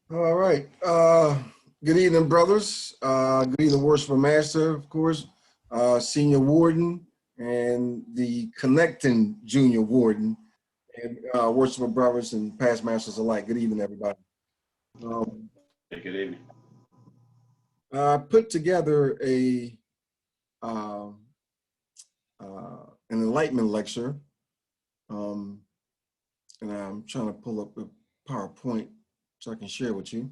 All right. Good evening, brothers. Good evening, Worshipful Master, of course, Senior Warden, and the Connecting Junior Warden, and Worshipful brothers and past masters alike. Good evening, everybody. Good evening. I put together uh, an Enlightenment lecture, and I'm trying to pull up the PowerPoint so I can share with you.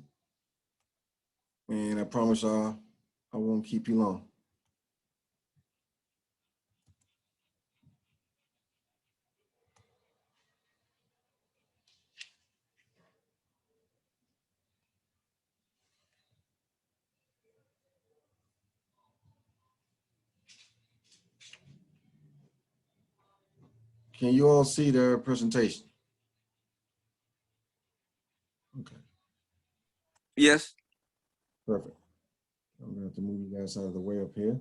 And I promise I won't keep you long. Can you all see the presentation? Okay. Yes. Perfect. I'm gonna have to move you guys out of the way up here.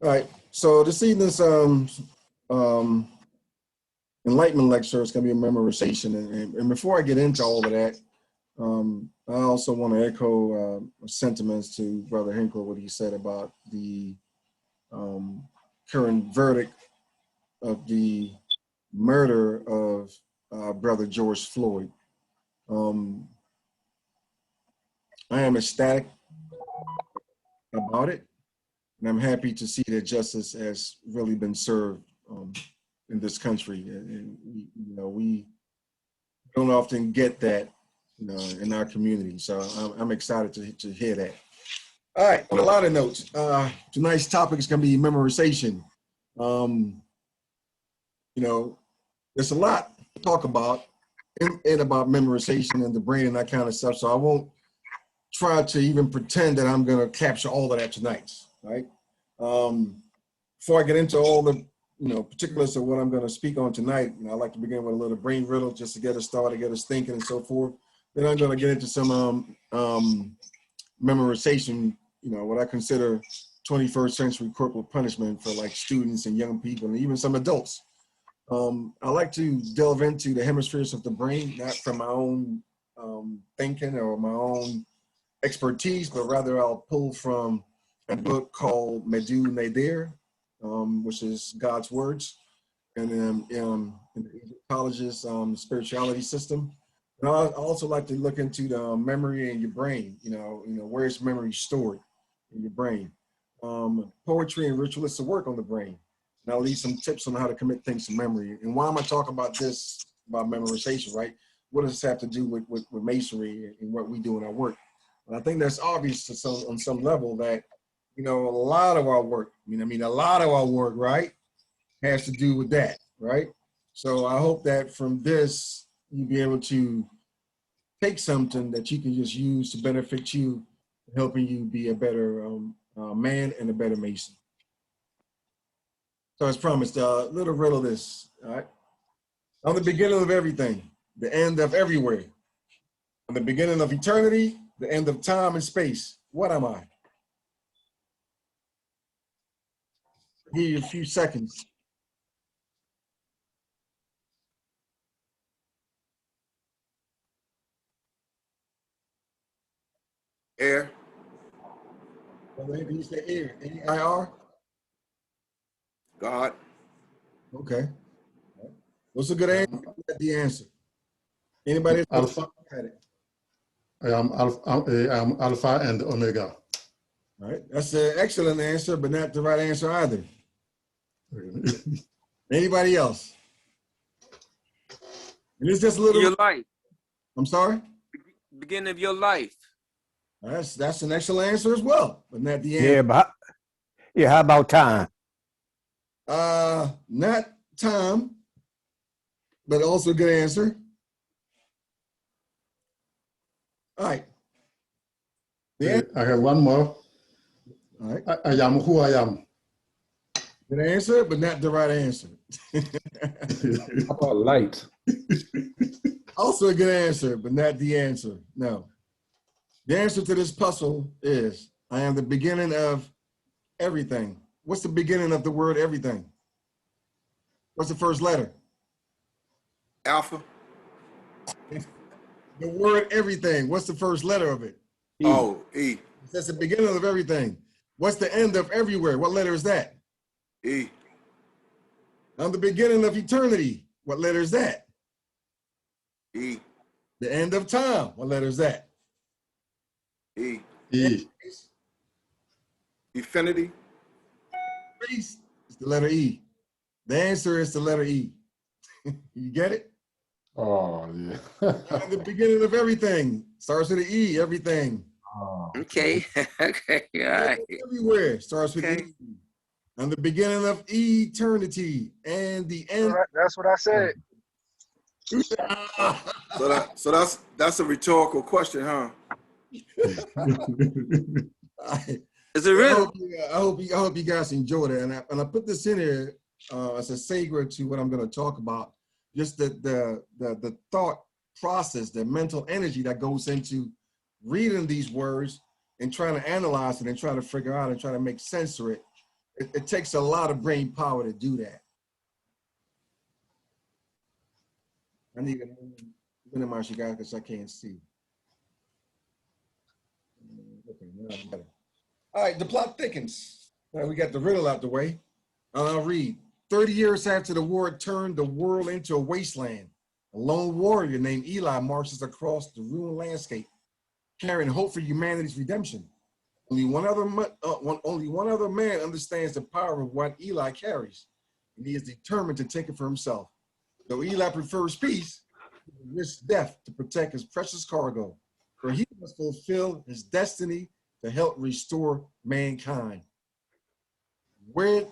All right, so this evening's Enlightenment lecture is gonna be a memorization. And before I get into all of that, I also want to echo sentiments to Brother Hinkle, what he said about the current verdict of the murder of Brother George Floyd. I am ecstatic about it, and I'm happy to see that justice has really been served in this country. And we don't often get that, in our community. So I'm excited to hear that. All right, on a lot of notes, tonight's topic is going to be memorization. There's a lot to talk about and about memorization and the brain and that kind of stuff. So I won't try to even pretend that I'm going to capture all of that tonight, right? Before I get into all the particulars of what I'm going to speak on tonight, I'd like to begin with a little brain riddle just to get us started, get us thinking and so forth. Then I'm going to get into some memorization, what I consider 21st century corporal punishment for like students and young people and even some adults. I like to delve into the hemispheres of the brain, not from my own thinking or my own expertise, but rather I'll pull from a book called Medu Nadir, which is God's words, and in the Egyptologist spirituality system. And I also like to look into the memory in your brain. Where's memory stored in your brain? Poetry and ritualistic work on the brain. And I'll leave some tips on how to commit things to memory. And why am I talking about this, about memorization, right? What does this have to do with masonry and what we do in our work? And I think that's obvious to on some level that, a lot of our work, a lot of our work, right, has to do with that, right? So I hope that from this, you'll be able to take something that you can just use to benefit you, helping you be a better man and a better mason. So as promised, little riddle this, all right? I'm the beginning of everything, the end of everywhere. I'm the beginning of eternity, the end of time and space. What am I? Give you a few seconds. Air. Well, you say air, A-I-R? God. Okay. What's a good answer? That's the answer. Anybody else? Alpha. I am Alpha and Omega. All right, that's an excellent answer, but not the right answer either. Anybody else? And it's just a little. Your life. I'm sorry? Beginning of your life. That's an excellent answer as well, but not the answer. How about time? Not time, but also a good answer. All right. I have one more. All right. I am who I am. Good answer, but not the right answer. How about light? Also a good answer, but not the answer. No. The answer to this puzzle is, I am the beginning of everything. What's the beginning of the word everything? What's the first letter? Alpha. The word everything, what's the first letter of it? E. Oh, E. That's the beginning of everything. What's the end of everywhere? What letter is that? E. On the beginning of eternity, what letter is that? E. The end of time, what letter is that? E. E. Infinity. Grace is the letter E. The answer is the letter E. You get it? Oh, yeah. On the beginning of everything. Starts with an E, everything. Oh, Okay. Okay. All right. Everywhere starts with Okay. E. On the beginning of eternity and the end. That's what I said. So that's a rhetorical question, huh? Is it I really? hope you guys enjoyed it. And I put this in here as a segue to what I'm going to talk about. Just the thought process, the mental energy that goes into reading these words and trying to analyze it and try to figure out and try to make sense of it. It takes a lot of brain power to do that. I need to minimize you guys because I can't see. Okay, now I'm better. All right, the plot thickens. Now we got the riddle out the way. I'll read. 30 years after the war turned the world into a wasteland, a lone warrior named Eli marches across the ruined landscape, carrying hope for humanity's redemption. Only one other man understands the power of what Eli carries, and he is determined to take it for himself. Though Eli prefers peace, he will risk death to protect his precious cargo, for he must fulfill his destiny to help restore mankind. Where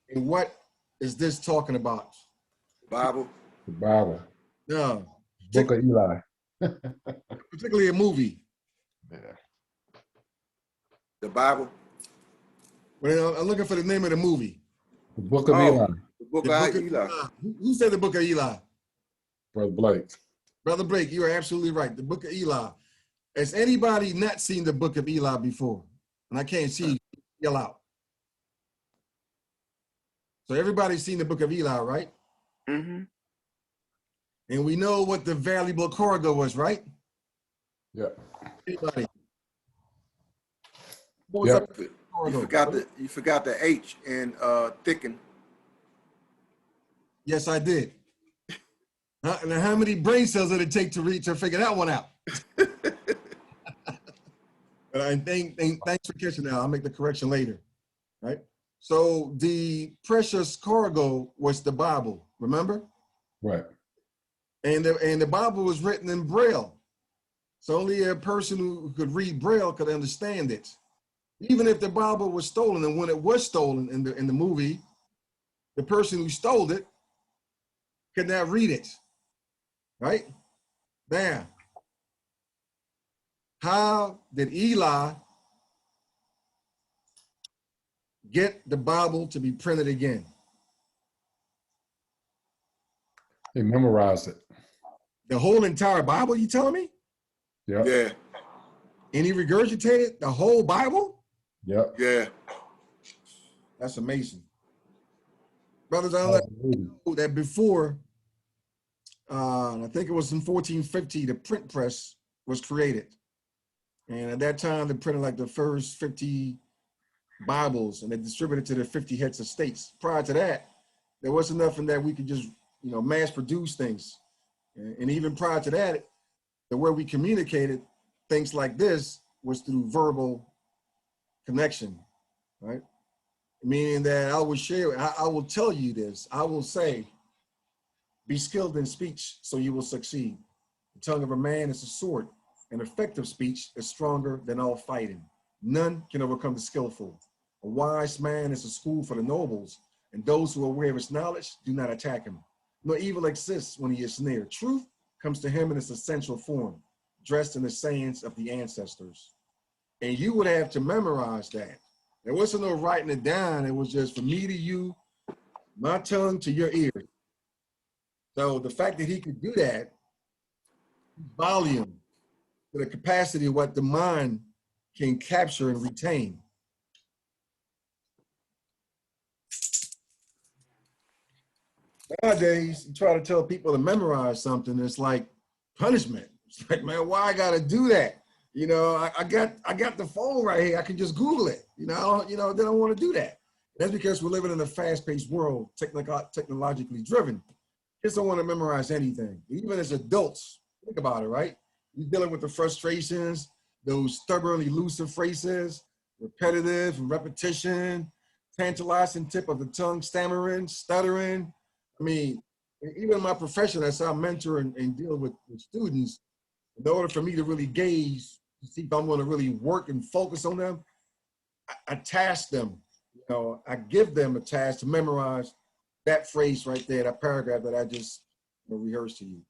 and what is this talking about? Bible. The Bible. No, Book of Eli. particularly a movie. Yeah. The Bible. Well, I'm looking for the name of the movie. The Book of Oh, Eli. the book The of Book of Eli. Eli. Who said the Book of Eli? Brother Blake. Brother Blake, you are absolutely right. The Book of Eli. Has anybody not seen the Book of Eli before? And I can't see you, yell out. So everybody's seen the Book of Eli, right? Mm-hmm. And we know what the valuable cargo was, right? Yeah. Anybody? What was Yep. that You cargo? forgot the H in thicken. Yes, I did. Now, how many brain cells did it take to figure that one out? But I thanks for catching that. I'll make the correction later, right? So the precious cargo was the Bible, remember? Right. And the Bible was written in Braille. So only a person who could read Braille could understand it. Even if the Bible was stolen, and when it was stolen in the movie, the person who stole it could not read it, right? Now, how did Eli get the Bible to be printed again? He memorized it. The whole entire Bible, you telling me? Yep. Yeah. And he regurgitated the whole Bible? Yep. Yeah. That's amazing. Brothers, I let you know that before, I think it was in 1450, the print press was created. And at that time, they printed like the first 50 Bibles and they distributed to the 50 heads of states. Prior to that, there wasn't nothing that we could just, mass produce things. And even prior to that, the way we communicated things like this was through verbal connection, right? Meaning that I will share, I will tell you this, I will say, be skilled in speech so you will succeed. The tongue of a man is a sword, and effective speech is stronger than all fighting. None can overcome the skillful. A wise man is a school for the nobles, and those who are aware of his knowledge do not attack him. No evil exists when he is near. Truth comes to him in its essential form, dressed in the sayings of the ancestors. And you would have to memorize that. There wasn't no writing it down. It was just from me to you, my tongue to your ears. So the fact that he could do that, volume, to the capacity of what the mind can capture and retain. Nowadays, you try to tell people to memorize something, it's like punishment. It's like, man, why I gotta do that? You know, I got the phone right here. I can just Google it. You know, they don't want to do that. That's because we're living in a fast-paced world, technologically driven. Kids don't want to memorize anything. Even as adults, think about it, right? You're dealing with the frustrations, those stubborn, elusive phrases, repetitive and repetition, tantalizing tip of the tongue, stammering, stuttering. I mean, even in my profession, as I mentor and deal with students, in order for me to really gauge to see if I'm going to really work and focus on them, I task them. You know, I give them a task to memorize that phrase right there, that paragraph that I just rehearsed to you.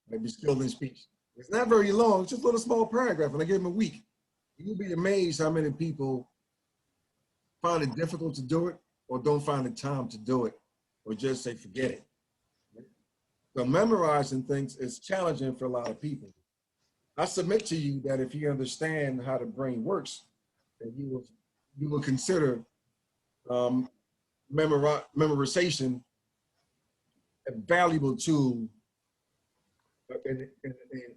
Maybe skilled in speech. It's not very long. It's just a little small paragraph, and I give them a week. You'll be amazed how many people find it difficult to do it, or don't find the time to do it, or just say forget it. So memorizing things is challenging for a lot of people. I submit to you that if you understand how the brain works, then you will consider memorization a valuable tool in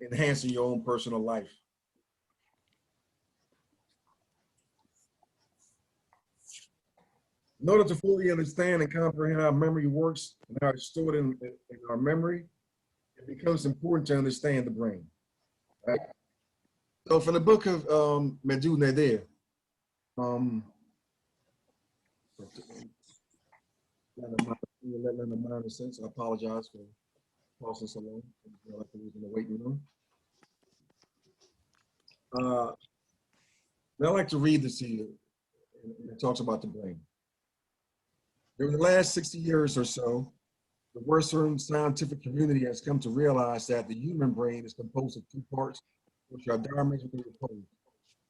enhancing your own personal life. In order to fully understand and comprehend how memory works and how it's stored in our memory, it becomes important to understand the brain. Right? So from the book of Medu Nadir, I apologize for pausing so long. I like to was in the waiting room. I like to read this to you. It talks about the brain. During the last 60 years or so, the Western scientific community has come to realize that the human brain is composed of two parts, which are diametrically opposed,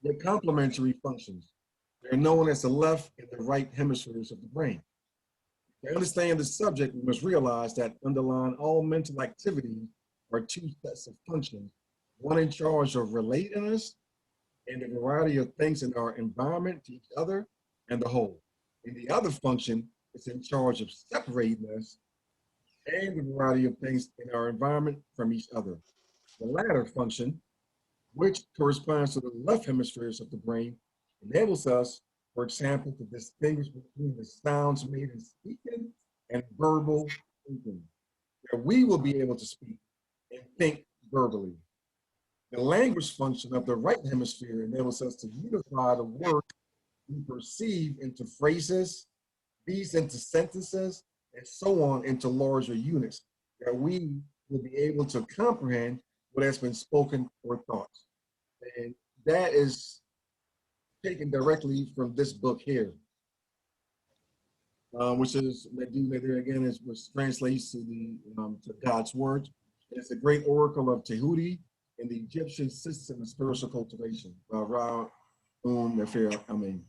yet complementary functions. They are known as the left and the right hemispheres of the brain. To understand the subject, we must realize that underlying all mental activity are two sets of functions, one in charge of relating us and a variety of things in our environment to each other and the whole. And the other function is in charge of separating us and a variety of things in our environment from each other. The latter function, which corresponds to the left hemispheres of the brain, enables us, for example, to distinguish between the sounds made in speaking and verbal thinking, where we will be able to speak and think verbally. The language function of the right hemisphere enables us to unify the words we perceive into phrases, these into sentences, and so on into larger units that we will be able to comprehend what has been spoken or thought. And that is taken directly from this book here, which is again, which translates to to God's word. It's a great oracle of Tehuti and the Egyptian system of spiritual cultivation by Ra Nefer Amen.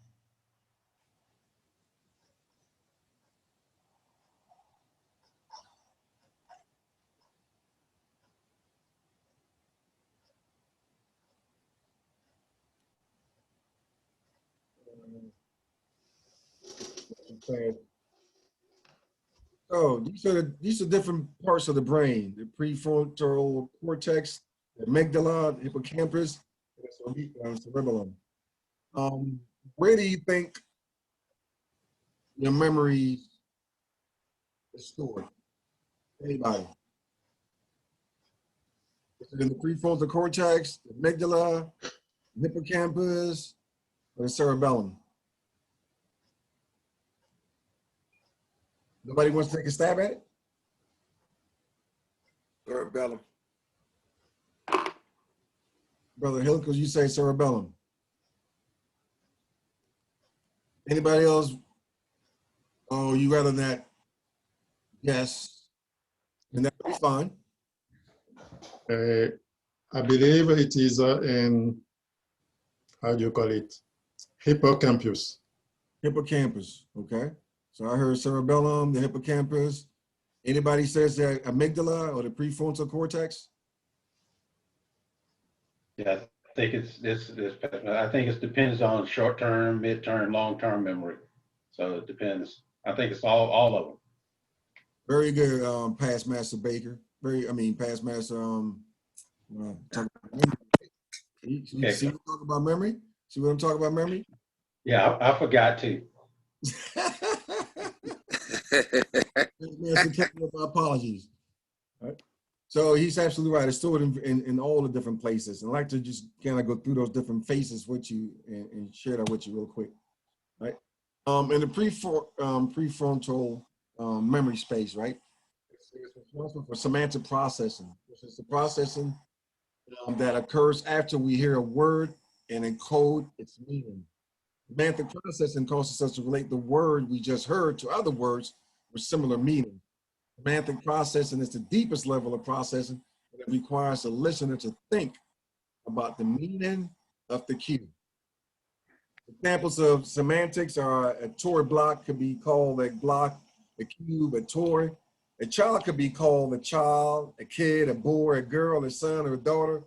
So these are different parts of the brain: the prefrontal cortex, the amygdala, the hippocampus, and the cerebellum. Where do you think your memory is stored? Anybody? Is it in the prefrontal cortex, the amygdala, the hippocampus, or the cerebellum? Nobody wants to take a stab at it? Cerebellum. Brother Hill, because you say cerebellum. Anybody else? Oh, you rather that? Yes. And that would be fine. I believe it is in, how do you call it? Hippocampus. Hippocampus, okay. So I heard cerebellum, the hippocampus. Anybody says that amygdala or the prefrontal cortex? Yeah, I think I think it depends on short-term, mid-term, long-term memory. So it depends. I think it's all of them. Very good, past Master Baker. Past Master Talk about memory. Okay. See what I'm talking about memory? See what I'm talking about memory? Yeah, I forgot to. My apologies. All right. So he's absolutely right. It's stored in all the different places. And I'd like to just kind of go through those different phases with you and share that with you real quick. Right. In the prefrontal memory space, right? It's responsible for semantic processing, which is the processing that occurs after we hear a word and encode its meaning. Semantic processing causes us to relate the word we just heard to other words with similar meaning. Semantic processing is the deepest level of processing, and it requires the listener to think about the meaning of the cue. Examples of semantics are a toy block could be called a block, a cube, a toy. A child could be called a child, a kid, a boy, a girl, a son, or a daughter,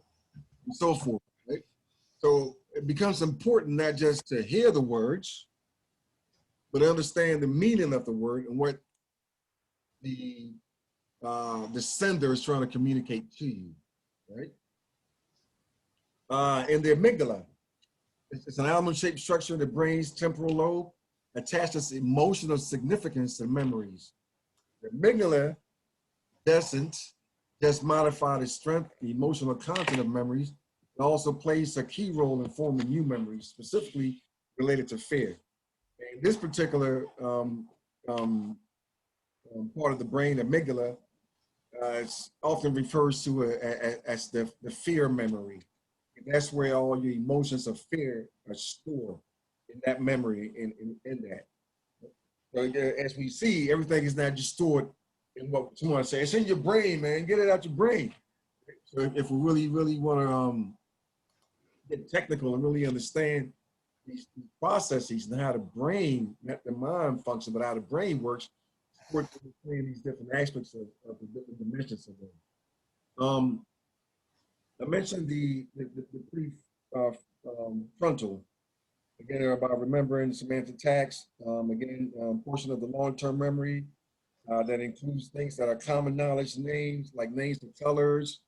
and so forth. Right? So it becomes important not just to hear the words, but understand the meaning of the word and what the sender is trying to communicate to you, right? In the amygdala, it's an almond-shaped structure in the brain's temporal lobe, attaches emotional significance to memories. The amygdala doesn't just modify the strength, the emotional content of memories, it also plays a key role in forming new memories, specifically related to fear. And this particular part of the brain, amygdala, it's often refers to as the fear memory. And that's where all your emotions of fear are stored in that memory, in that. So as we see, everything is not just stored in what someone says. It's in your brain, man. Get it out your brain. So if we really want to get technical and really understand these processes and how the brain, not the mind function, but how the brain works, we're understanding these different aspects of the different dimensions of them. I mentioned the prefrontal. Again, they're about remembering semantic tax. Portion of the long-term memory that includes things that are common knowledge names, like names of colors,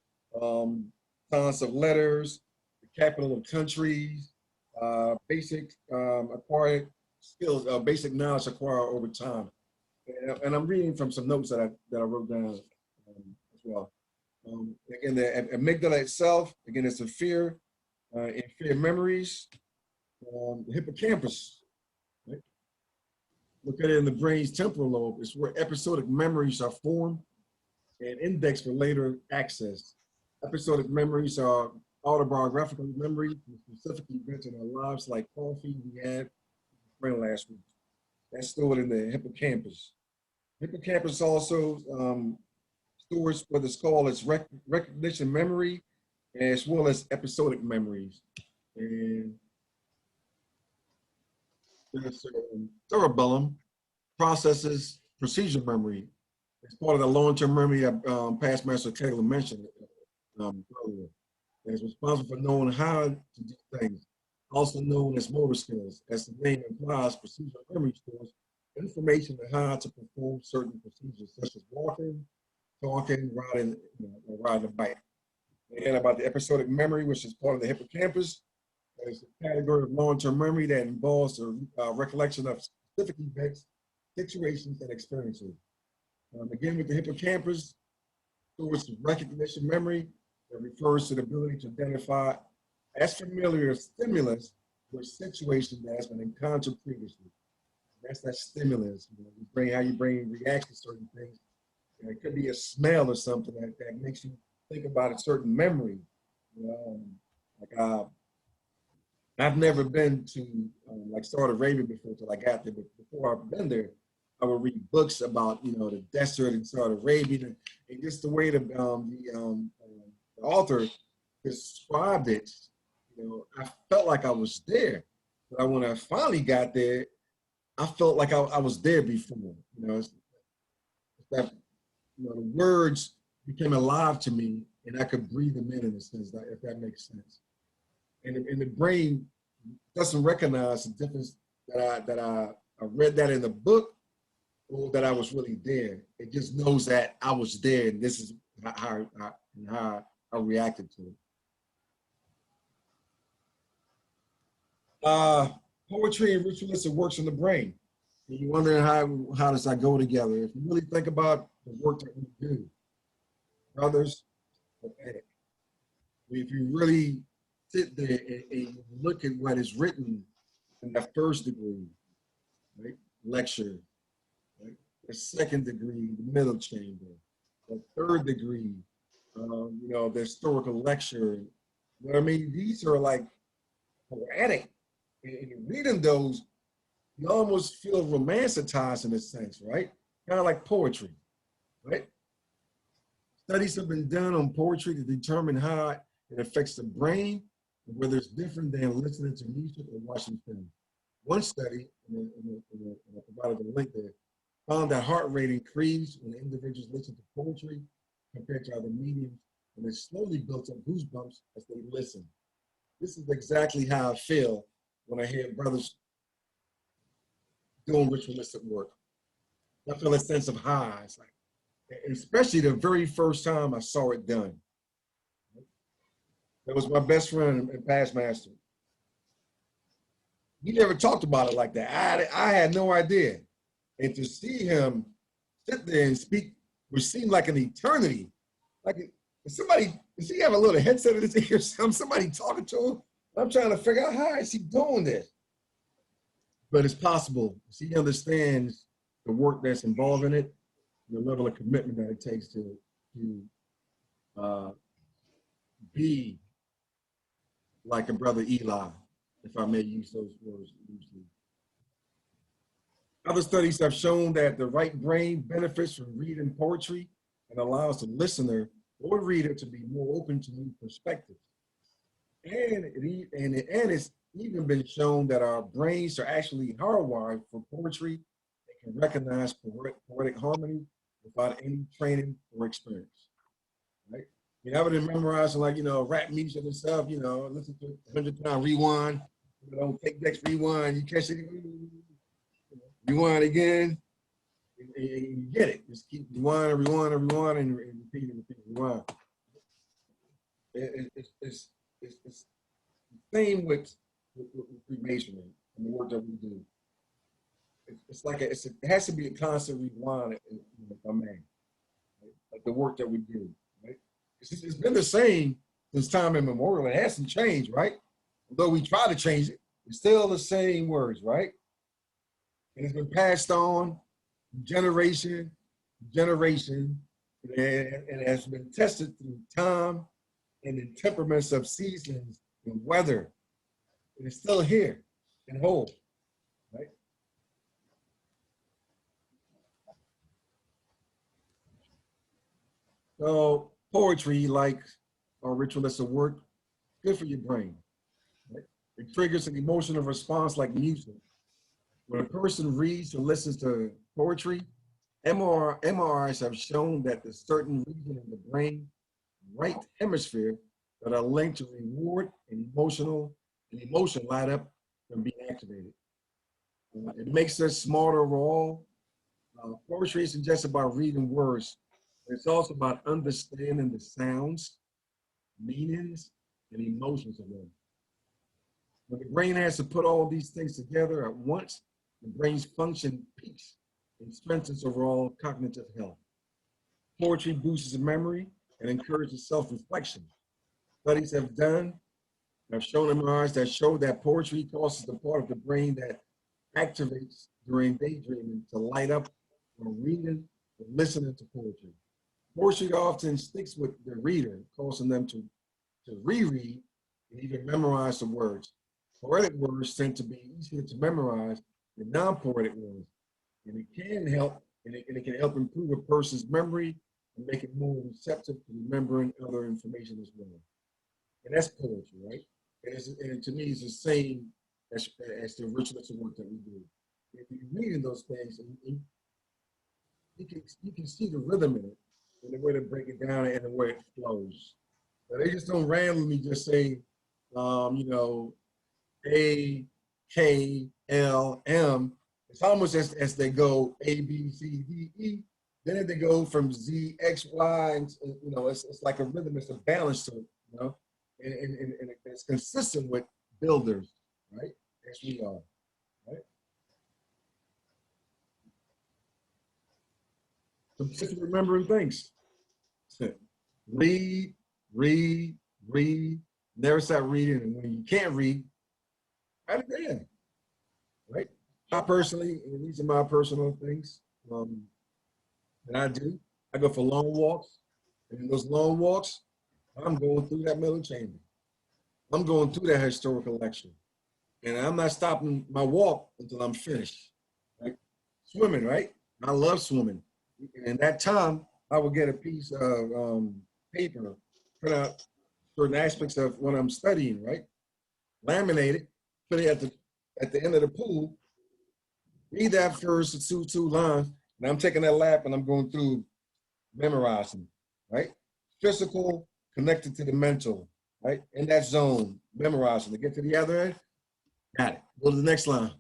fonts of letters, the capital of countries, basic acquired skills, basic knowledge acquired over time. And I'm reading from some notes that I wrote down as well. Again, the amygdala itself, again, it's a fear and fear memories. The hippocampus, right? Look at it in the brain's temporal lobe. It's where episodic memories are formed and indexed for later access. Episodic memories are autobiographical memories, specific events in our lives, like coffee we had with a friend last week. That's stored in the hippocampus. Hippocampus also stores what is called its recognition memory, as well as episodic memories. And there's cerebellum processes procedure memory. It's part of the long-term memory that past Master Taylor mentioned earlier. It's responsible for knowing how to do things, also known as motor skills. As the name implies, procedural memory stores information on how to perform certain procedures, such as walking, talking, riding a bike. And about the episodic memory, which is part of the hippocampus, it's a category of long-term memory that involves the recollection of specific events, situations, and experiences. Again, with the hippocampus, stores recognition memory that refers to the ability to identify as familiar stimulus with a situation that has been encountered previously. That's that stimulus. How your brain reacts to certain things. It could be a smell or something that makes you think about a certain memory. I've never been to like Saudi Arabia before till I got there, but before I've been there, I would read books about the desert in Saudi Arabia, and just the way the author described it. I felt like I was there, but when I finally got there, I felt like I was there before. It's that the words became alive to me, and I could breathe them in a sense, if that makes sense. And the brain doesn't recognize the difference that I read that in the book or that I was really there. It just knows that I was there, and this is how I reacted to it. Poetry and ritualistic works in the brain. And you wondering how does that go together? If you really think about the work that we do, brothers, poetic. If you really sit there and look at what is written in the first degree, right? Lecture, right? The second degree, the middle chamber, the third degree, the historical lecture. You know what I mean? These are like poetic. And reading those, you almost feel romanticized in a sense, right? Kind of like poetry, right? Studies have been done on poetry to determine how it affects the brain, and whether it's different than listening to music or watching film. One study, and I provided a link there, found that heart rate increased when individuals listen to poetry compared to other mediums, and it slowly built up goosebumps as they listen. This is exactly how I feel when I hear brothers doing ritualistic work. I feel a sense of high. It's like, especially the very first time I saw it done. That was my best friend and past master. He never talked about it like that. I had no idea. And to see him sit there and speak, which seemed like an eternity, like somebody, does he have a little headset in his ear? Somebody talking to him? I'm trying to figure out how is he doing this? But it's possible. He understands the work that's involved in it, the level of commitment that it takes to be like a brother Eli, if I may use those words loosely. Other studies have shown that the right brain benefits from reading poetry and allows the listener or reader to be more open to new perspectives. And it's even been shown that our brains are actually hardwired for poetry and can recognize poetic harmony without any training or experience. Right? You know, I would memorize like, rap music and stuff, listen to 100-time rewind, take next rewind, you catch it, rewind again, and you get it. Just keep rewind and rewind and rewind and repeat and repeat and rewind. It's the same with Freemasonry and the work that we do. It's like it has to be a constant rewind, if I may, right? Like the work that we do, right? It's been the same since time immemorial. It hasn't changed, right? Although we try to change it, it's still the same words, right? And it's been passed on generation to generation, and it has been tested through time and the temperaments of seasons and weather. And it's still here and whole, right? So poetry, like our ritualistic work, good for your brain. Right? It triggers an emotional response like music. When a person reads or listens to poetry, MRIs have shown that there's certain region in the brain, right hemisphere, that are linked to reward and emotion light up and be activated. It makes us smarter overall. Poetry isn't just about reading words. It's also about understanding the sounds, meanings, and emotions of them. When the brain has to put all these things together at once, the brain's function peaks and strengthens overall cognitive health. Poetry boosts memory and encourages self-reflection. Studies have shown MRIs that show that poetry causes the part of the brain that activates during daydreaming to light up when reading or listening to poetry. Poetry often sticks with the reader, causing them to reread and even memorize the words. Poetic words tend to be easier to memorize than non-poetic words, and it can help, and it can help improve a person's memory and make it more receptive to remembering other information as well. And that's poetry, right? And to me, it's the same as the ritualistic work that we do. If you're reading those things, and you can see the rhythm in it, and the way to break it down and the way it flows. But they just don't randomly just say, A, K, L, M. It's almost as they go A, B, C, D, E. Then it go from Z, X, Y, and you know, it's like a rhythm, it's a balance to it, you know, and it's consistent with builders, right? As we are, right? Specific remembering things. Read, read, read, never stop reading. And when you can't read, write it down, right? I personally, and these are my personal things that I do. I go for long walks. And in those long walks, I'm going through that middle chamber. I'm going through that historical lecture. And I'm not stopping my walk until I'm finished. Right? Swimming, right? I love swimming. And that time, I would get a piece of paper, print out certain aspects of what I'm studying, right? Laminate it, put it at the end of the pool, read that first two lines, and I'm taking that lap and I'm going through memorizing, right? Physical connected to the mental, right? In that zone, memorizing. To get to the other end, got it. Go to the next line.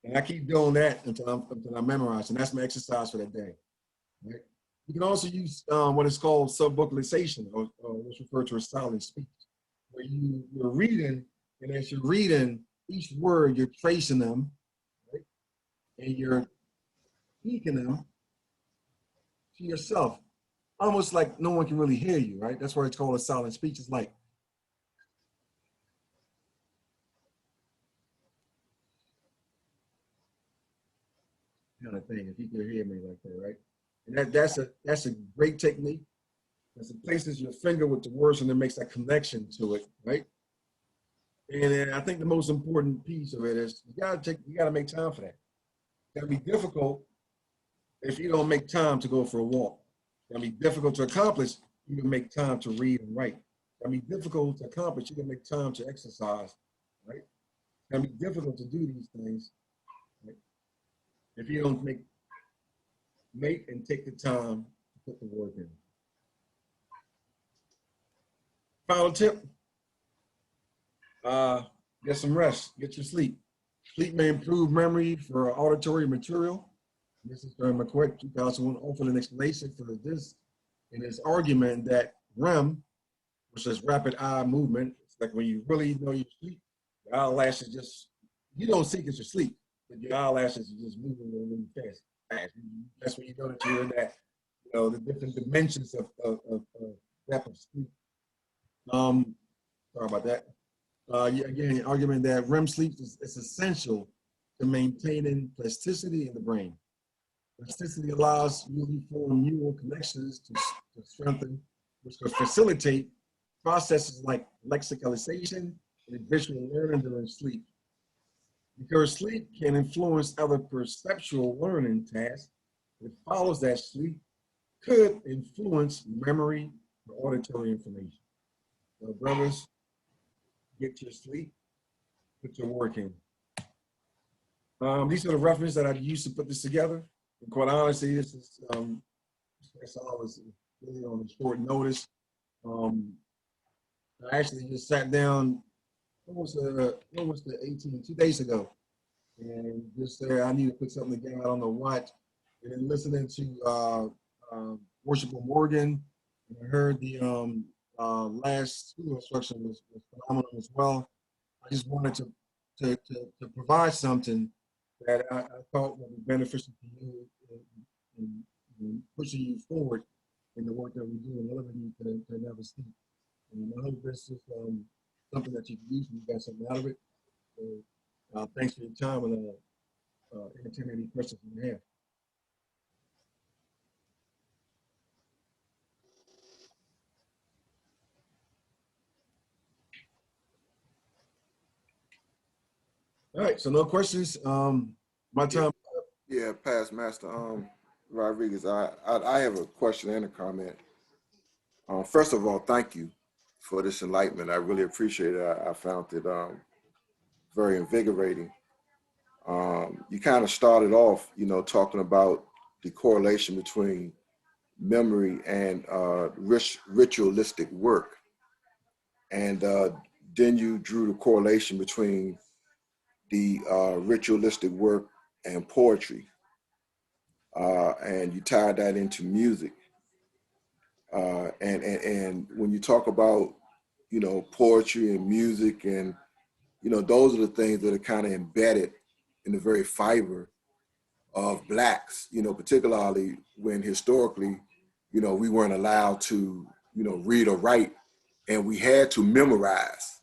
And I keep doing that until I memorize. And that's my exercise for that day, right? You can also use what is called sub-vocalization, or what's referred to as silent speech, where you're reading, and as you're reading each word, you're tracing them, right? And you're speaking them to yourself, almost like no one can really hear you, right? That's why it's called a silent speech. It's like, kind of thing, if you could hear me like that, right? And that's a great technique. Because it places your finger with the words and it makes that connection to it, right? And I think the most important piece of it is you gotta make time for that. It's gonna be difficult if you don't make time to go for a walk. It's gonna be difficult to accomplish. You can make time to read and write. It's gonna be difficult to accomplish. You can make time to exercise, right? It's gonna be difficult to do these things, right? If you don't make and take the time to put the work in. Final tip: uh, get some rest, get your sleep. Sleep may improve memory for auditory material. This is during McQuick, 2001, offered an explanation for this in his argument that REM, which is rapid eye movement, it's like when you really know you sleep, your eyelashes just, you don't see because you're asleep, but your eyelashes are just moving really fast. That's when you know that you're in that, you know, the different dimensions of depth of sleep. Sorry about that. Again, argument that REM sleep is essential to maintaining plasticity in the brain. Plasticity allows newly formed neural connections to strengthen, which could facilitate processes like lexicalization and visual learning during sleep. Because sleep can influence other perceptual learning tasks, it follows that sleep could influence memory or auditory information. So brothers, get your sleep, put your work in. These are the references that I used to put this together. And quite honestly, this is that's all was really on a short notice. Um, I actually just sat down almost the 18, 2 days ago, and just said I need to put something together. I don't know what. And then listening to Worshipful Morgan, and I heard the last school instruction was phenomenal as well. I just wanted to provide something that I thought would be beneficial to you in pushing you forward in the work that we do and living you to never sleep. And I hope this is something that you can use and you got something out of it. So, thanks for your time and entertain any questions you have. All right, so no questions. My time. Yeah, past master Rodriguez. I have a question and a comment. First of all, thank you for this enlightenment. I really appreciate it. I found it very invigorating. You kind of started off, you know, talking about the correlation between memory and ritualistic work. And then you drew the correlation between the ritualistic work and poetry. and you tie that into music. And when you talk about, you know, poetry and music, and, you know, those are the things that are kind of embedded in the very fiber of Blacks, you know, particularly when historically, you know, we weren't allowed to, you know, read or write, and we had to memorize,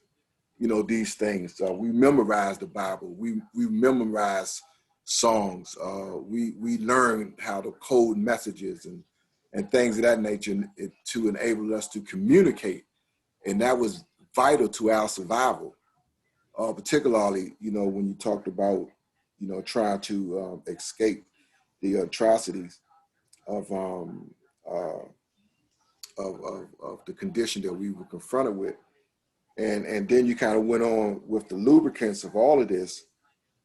you know, these things. We memorized the Bible. We memorized songs. We learned how to code messages and things of that nature to enable us to communicate. And that was vital to our survival, particularly, you know, when you talked about, you know, trying to escape the atrocities of, of the condition that we were confronted with. And then you kind of went on with the lubricants of all of this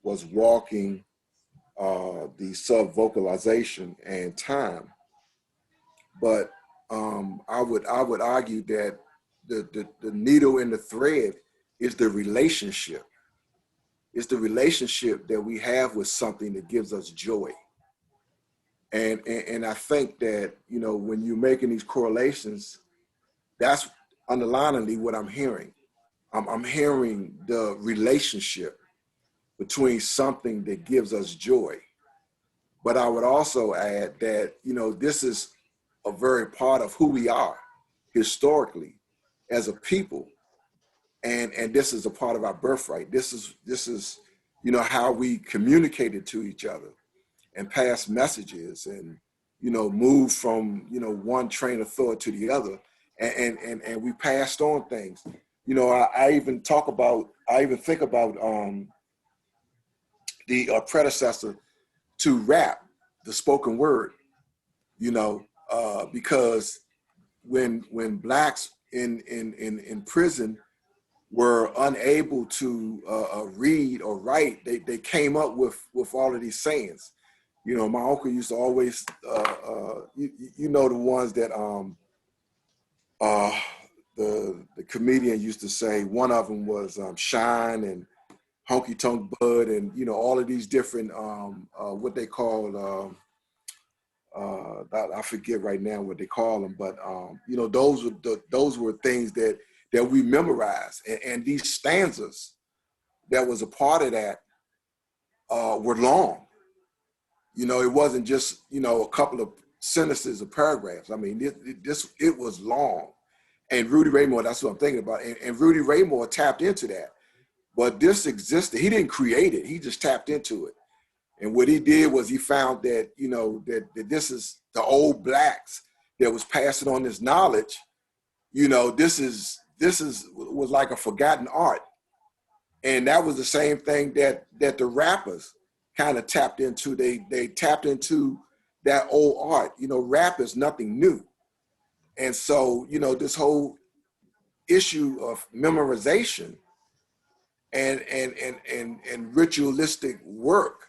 was walking, the sub-vocalization and time. But I would argue that the needle in the thread is the relationship. It's the relationship that we have with something that gives us joy. And I think that, you know, when you're making these correlations, that's underliningly what I'm hearing. I'm hearing the relationship between something that gives us joy. But I would also add that, you know, this is a very part of who we are historically as a people. And this is a part of our birthright. This is, you know, how we communicated to each other and passed messages and, you know, moved from, you know, one train of thought to the other. And we passed on things. You know, I even think about the predecessor to rap, the spoken word, you know, because when Blacks in prison were unable to read or write, they came up with all of these sayings. You know, my uncle used to always, you know, the ones that the comedian used to say. One of them was shine and honky tonk bud, and, you know, all of these different what they called. I forget right now what they call them, but you know, those were things that we memorized, and these stanzas that was a part of that were long. You know, it wasn't just, you know, a couple of sentences or paragraphs. I mean, it was long. And Rudy Raymore, that's what I'm thinking about. And Rudy Raymore tapped into that. But this existed. He didn't create it. He just tapped into it. And what he did was he found that, you know, that this is the old Blacks that was passing on this knowledge. You know, this was like a forgotten art. And that was the same thing that the rappers kind of tapped into. They tapped into that old art. You know, rap is nothing new. And so, you know, this whole issue of memorization and ritualistic work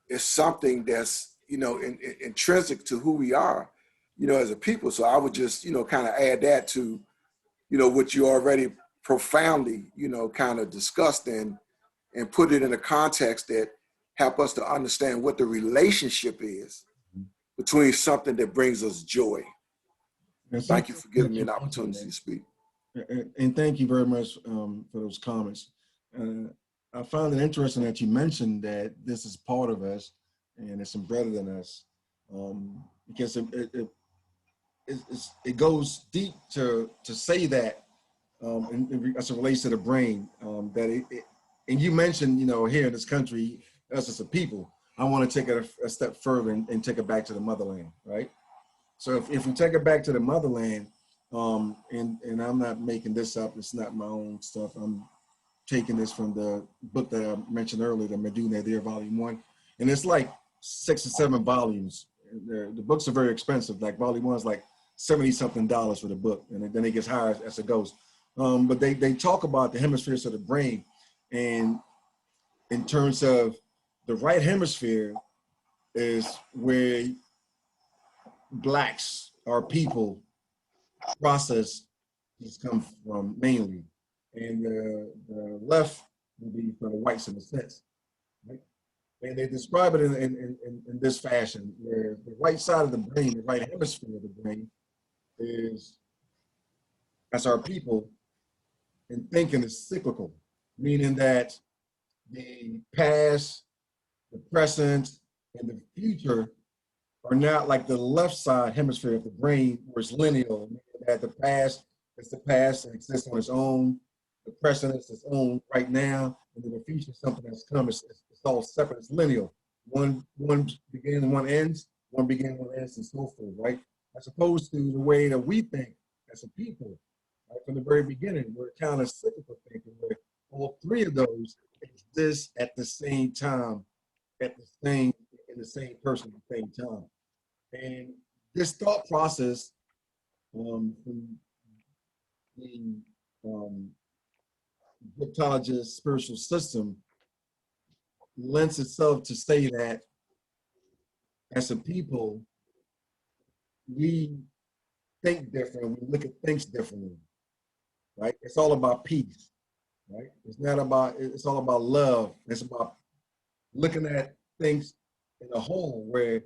is something that's, you know, intrinsic to who we are, you know, as a people. So I would just, you know, kind of add that to, you know, what you already profoundly, you know, kind of discussed and put it in a context that help us to understand what the relationship is between something that brings us joy. Thank you for giving me an opportunity to speak. And thank you very much for those comments. I found it interesting that you mentioned that this is part of us and it's embedded in us, because it goes deep to say that, as it relates to the brain, that and you mentioned, you know, here in this country, us as a people, I want to take it a step further and take it back to the motherland, right? So if we take it back to the motherland, and I'm not making this up, it's not my own stuff. I'm taking this from the book that I mentioned earlier, the Meduna There, Volume 1. And it's like 6 or 7 volumes. The books are very expensive. Like Volume 1 is like $70-something for the book. And then it gets higher as it goes. But they talk about the hemispheres of the brain. And in terms of the right hemisphere is where Blacks, our people, process has come from mainly. And the left will be for the whites in a sense. Right? And they describe it in this fashion, where the right side of the brain, the right hemisphere of the brain, is, as our people, and thinking is cyclical, meaning that the past, the present, and the future are not like the left side hemisphere of the brain, where it's lineal, meaning that the past is the past and exists on its own, the present is its own right now, and then the future is something that's come. It's all separate. It's lineal. One begins, one ends. One begins, one ends, and so forth. Right? As opposed to the way that we think as a people, right, from the very beginning, we're kind of cyclical thinking, where all three of those exist at the same time, at the same in the same person at the same time. And this thought process from the Egyptologist spiritual system lends itself to say that as a people, we think different, we look at things differently, right? It's all about peace, right? It's not about, it's all about love. It's about looking at things in a whole, where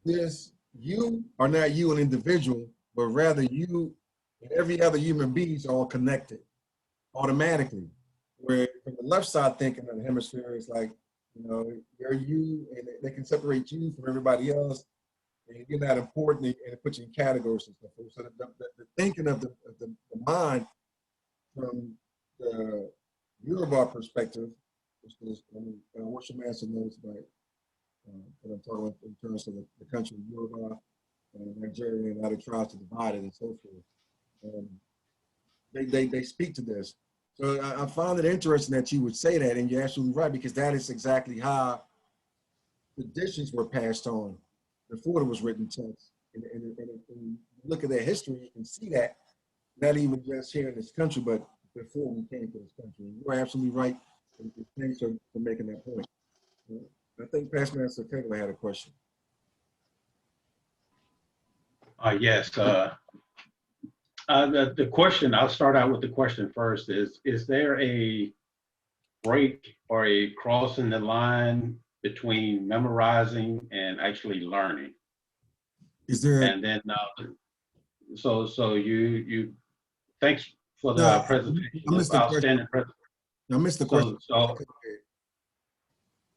this, you are not you an individual, but rather you and every other human being are all connected automatically. Where from the left side thinking of the hemisphere is like, you know, you're you, and they can separate you from everybody else, and you're not important, and it puts you in categories and stuff. So the thinking of the mind from the Yoruba perspective, which is, what your master knows about, but I'm talking in terms of the country of Yoruba and Nigeria and other tribes are divided and so forth. They speak to this. So I found it interesting that you would say that, and you're absolutely right, because that is exactly how traditions were passed on before there was written text. And look at their history, you can see that, not even just here in this country, but before we came to this country. You're absolutely right. And thanks for making that point. I think Past Master Kegler had a question. Yes. The question, I'll start out with the question first, is there a break or a crossing the line between memorizing and actually learning? Is there? And then, so you, thanks for the No, presentation. I missed the Outstanding question. I missed the question.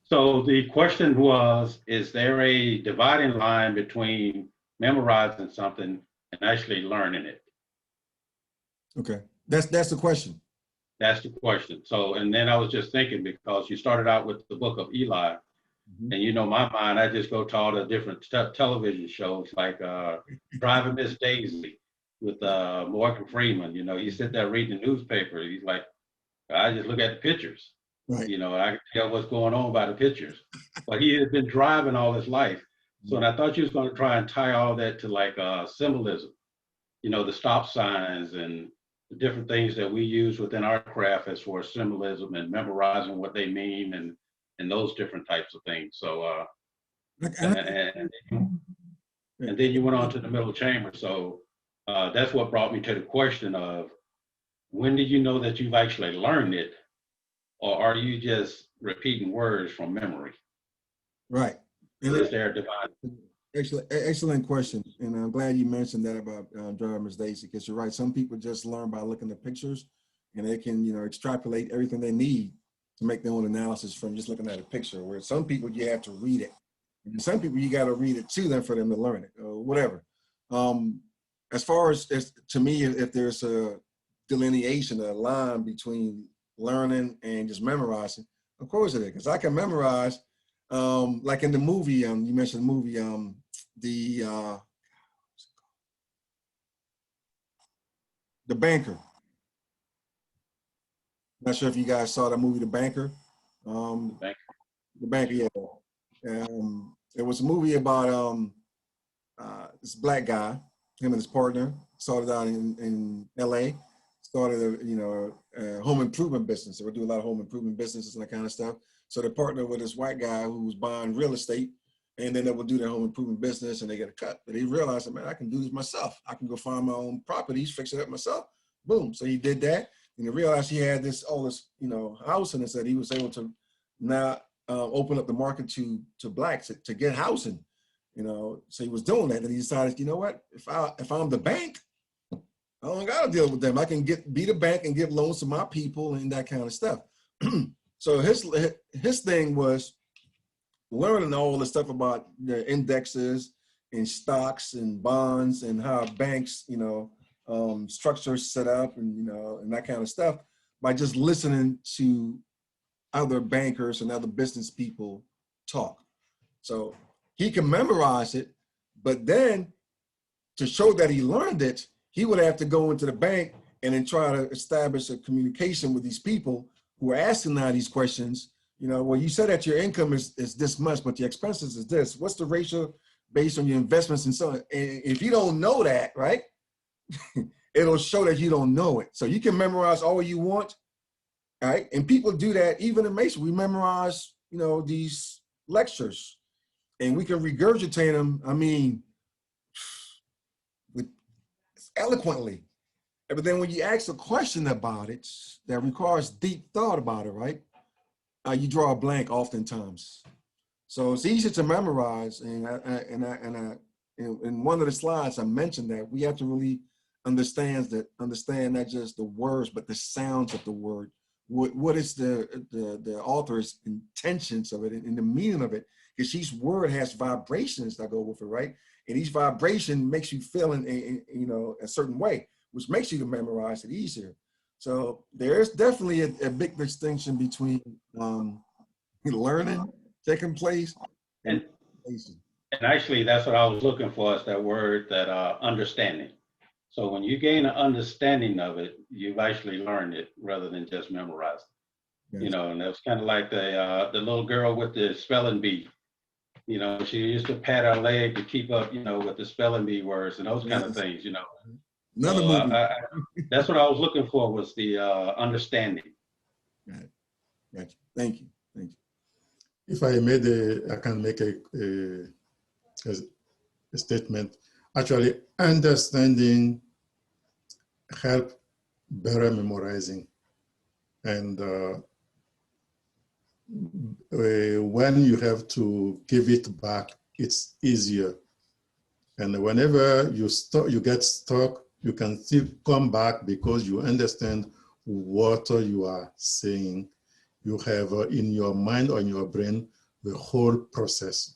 So the question was, is there a dividing line between memorizing something and actually learning it? Okay, that's the question. That's the question. So, and then I was just thinking, because you started out with the book of Eli, and you know my mind, I just go to all the different television shows like Driving Miss Daisy with Morgan Freeman. You know, he sit there reading the newspaper. He's like, I just look at the pictures. Right. You know, I can tell what's going on by the pictures. But he has been driving all his life. So, and I thought you was going to try and tie all that to like symbolism. You know, the stop signs and the different things that we use within our craft as for symbolism and memorizing what they mean and those different types of things. So, and then you went on to the middle chamber. So that's what brought me to the question of, when did you know that you've actually learned it, or are you just repeating words from memory? Right. So is there a divide? Excellent question, and I'm glad you mentioned that about Driving Miss Daisy, because you're right. Some people just learn by looking at pictures, and they can, you know, extrapolate everything they need to make their own analysis from just looking at a picture. Where some people you have to read it, and some people you got to read it to them for them to learn it, or whatever. As far as to me, if there's a delineation, a line between learning and just memorizing, of course it is, because I can memorize. Like in the movie, you mentioned the movie, The Banker. Not sure if you guys saw that movie, The Banker. The Banker, yeah. It was a movie about this black guy, him and his partner, started out in LA, started a home improvement business. They would do a lot of home improvement businesses and that kind of stuff. So they partnered with this white guy who was buying real estate, and then they would do their home improvement business and they get a cut. But he realized, man, I can do this myself. I can go find my own properties, fix it up myself. Boom. So he did that. And he realized he had all this, house, and it said he was able to now open up the market to blacks to get housing, you know. So he was doing that, and he decided, you know what, if I'm the bank, I don't gotta deal with them. I can be the bank and give loans to my people and that kind of stuff. So his thing was learning all the stuff about the indexes and stocks and bonds and how banks, you know, structures set up, and you know, and that kind of stuff, by just listening to other bankers and other business people talk. So he can memorize it, but then to show that he learned it, he would have to go into the bank and then try to establish a communication with these people who are asking now these questions. You know, well, you said that your income is this much, but your expenses is this. What's the ratio based on your investments and so on? And if you don't know that, right, it'll show that you don't know it. So you can memorize all you want, right? And people do that even in Mason. We memorize, you know, these lectures, and we can regurgitate them, I mean, eloquently. But then when you ask a question about it that requires deep thought about it, right, you draw a blank oftentimes. So it's easy to memorize, and in one of the slides I mentioned that we have to really understand not just the words but the sounds of the word. What is the author's intentions of it and the meaning of it? Because each word has vibrations that go with it, right? And each vibration makes you feel in you know, a certain way, which makes you to memorize it easier. So there is definitely a big distinction between learning taking place and actually that's what I was looking for, is that word, that understanding. So when you gain an understanding of it, you've actually learned it rather than just memorized it. Yes. You know, and it was kind of like the little girl with the spelling bee. You know, she used to pat her leg to keep up, you know, with the spelling bee words and those kind of things, you know. Another movie. That's what I was looking for, was the understanding. Right. Right. Thank you. Thank you. If I can make a statement. Actually, understanding help better memorizing. And when you have to give it back, it's easier. And whenever you get stuck, you can still come back because you understand what you are saying. You have in your mind or in your brain the whole process.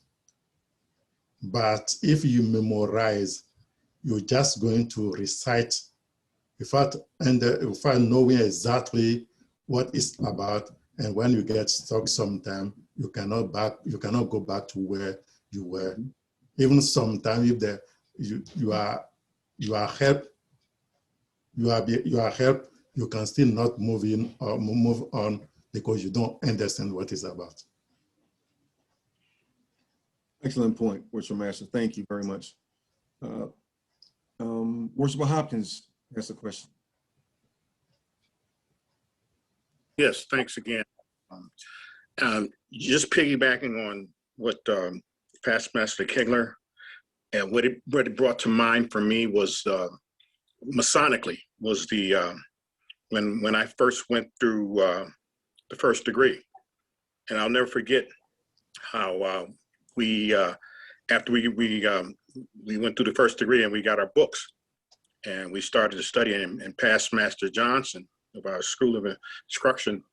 But if you memorize, you're just going to recite without knowing exactly what it's about. And when you get stuck sometime, you cannot go back to where you were. Even sometimes if you are helped, you can still not move in or move on because you don't understand what it's about. Excellent point, Worship Master. Thank you very much. Worship Hopkins has a question. Yes, thanks again. Just piggybacking on what Past Master Kegler, and what it brought to mind for me was Masonically was the when I first went through the first degree, and I'll never forget how after we went through the first degree and we got our books and we started to study, and Past Master Johnson of our School of Instruction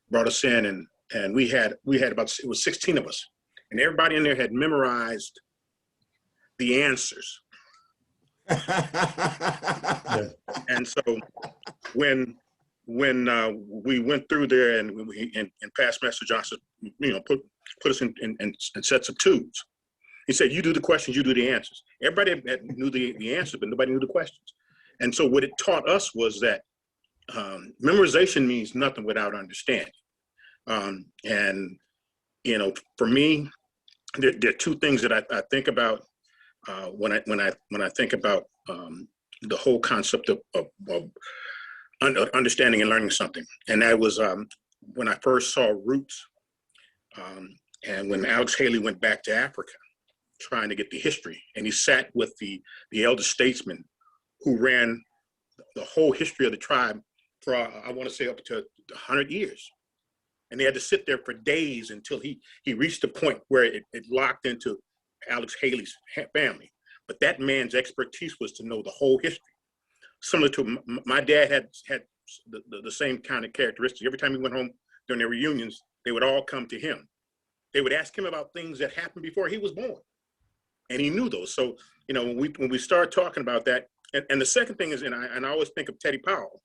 brought us in, and we had about, it was 16 of us, and everybody in there had memorized the answers. Yeah. And so when we went through there and Past Master Johnson, you know, put us in sets of twos. He said, you do the questions, you do the answers. Everybody knew the answers, but nobody knew the questions. And so what it taught us was that memorization means nothing without understanding. And, you know, for me, there are two things that I think about when I think about the whole concept of understanding and learning something. And that was when I first saw Roots, and when Alex Haley went back to Africa trying to get the history, and he sat with the elder statesman who ran the whole history of the tribe for, I want to say, up to 100 years. And they had to sit there for days until he reached the point where it locked into Alex Haley's family. But that man's expertise was to know the whole history. Similar to my dad had the same kind of characteristics. Every time he went home during their reunions, they would all come to him. They would ask him about things that happened before he was born. And he knew those. So, you know, when we start talking about that, and the second thing is, and I always think of Teddy Powell,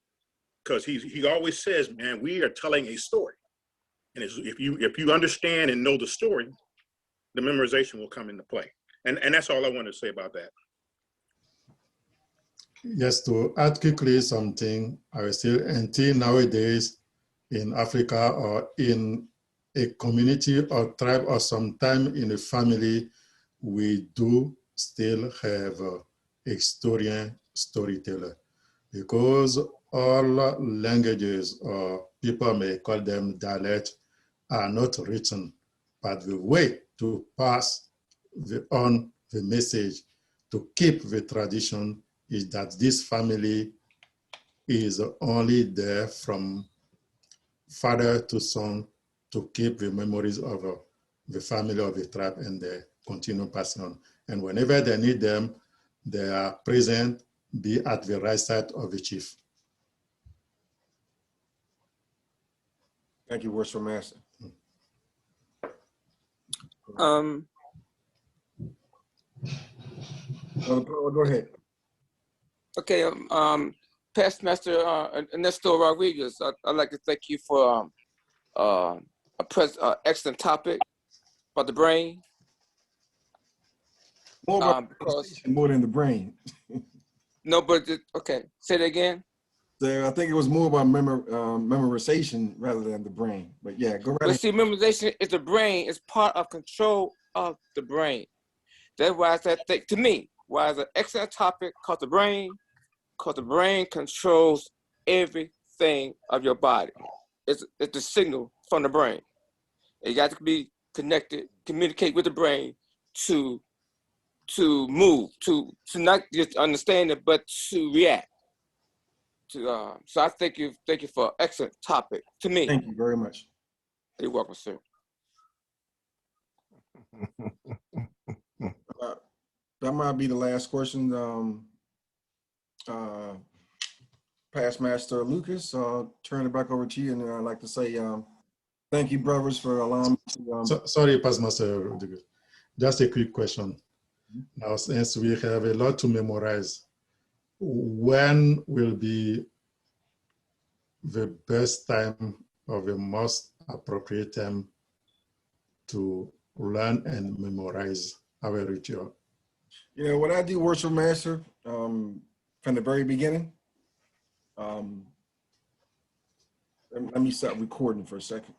because he always says, man, we are telling a story. And if you understand and know the story, the memorization will come into play. And that's all I want to say about that. Yes, to add quickly something, I will say until nowadays in Africa or in a community or tribe or sometime in a family, we do still have a historian storyteller, because all languages, or people may call them dialects, are not written, but the way to pass on the message, to keep the tradition, is that this family is only there from father to son to keep the memories of the family of the tribe, and they continue passing on. And whenever they need them, they are present, be at the right side of the chief. Thank you, Worshipful Master. Go ahead. Okay, Past Master Ernesto Rodriguez, I'd like to thank you for excellent topic about the brain. More about more than the brain. No, but okay, say that again. So I think it was more about memorization rather than the brain. But yeah, go right ahead. But see, memorization is the brain, is part of control of the brain. That's why I said, to me, why it's an excellent topic called the brain, because the brain controls everything of your body. It's the signal from the brain. And you got to be connected, communicate with the brain to move, to not just understand it, but to react. So I thank you for an excellent topic to me. Thank you very much. You're welcome, sir. That might be the last question. Past Master Lucas, turn it back over to you, and I'd like to say thank you, brothers, for allowing me to. Sorry, Past Master Rodriguez. Just a quick question. Now, since we have a lot to memorize, when will be the best time or the most appropriate time to learn and memorize our ritual? You know, what I do, Worshipful Master, from the very beginning, let me stop recording for a second.